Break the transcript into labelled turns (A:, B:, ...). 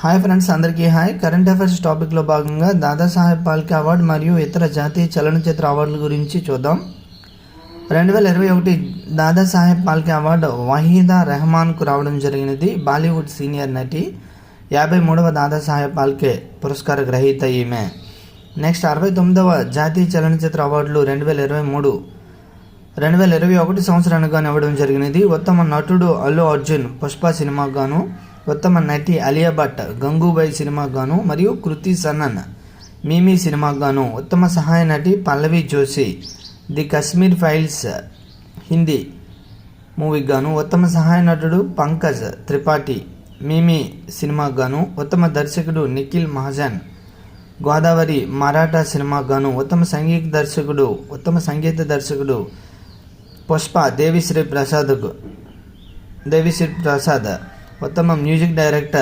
A: Hi friends, అందరికీ hi. Current affairs టాపిక్లో భాగంగా దాదాసాహెబ్ ఫాల్కే అవార్డు మరియు ఇతర జాతీయ చలనచిత్ర అవార్డుల గురించి చూద్దాం. 2021 దాదాసాహెబ్ ఫాల్కే అవార్డు వహీదా రెహమాన్కు రావడం జరిగినది. బాలీవుడ్ సీనియర్ నటి, 53వ దాదాసాహెబ్ ఫాల్కే పురస్కార గ్రహీత ఈమె. నెక్స్ట్ 69వ జాతీయ చలనచిత్ర అవార్డులు 2021 సంవత్సరానికి గాను ఇవ్వడం జరిగినది. ఉత్తమ నటుడు అల్లు అర్జున్ పుష్ప సినిమాకు గాను, ఉత్తమ నటి అలియా భట్ గంగూబాయ్ సినిమాకు గాను మరియు కృతి సనన్ మిమీ సినిమాకు గాను, ఉత్తమ సహాయ నటి పల్లవి జోషి ది కశ్మీర్ ఫైల్స్ హిందీ మూవీకి గాను, ఉత్తమ సహాయ నటుడు పంకజ్ త్రిపాఠి మిమీ సినిమాకు గాను, ఉత్తమ దర్శకుడు నిఖిల్ మహాజన్ గోదావరి మరాఠా సినిమాకు గాను, ఉత్తమ సంగీత దర్శకుడు పుష్ప దేవిశ్రీ ప్రసాద్, ఉత్తమ మ్యూజిక్ డైరెక్టర్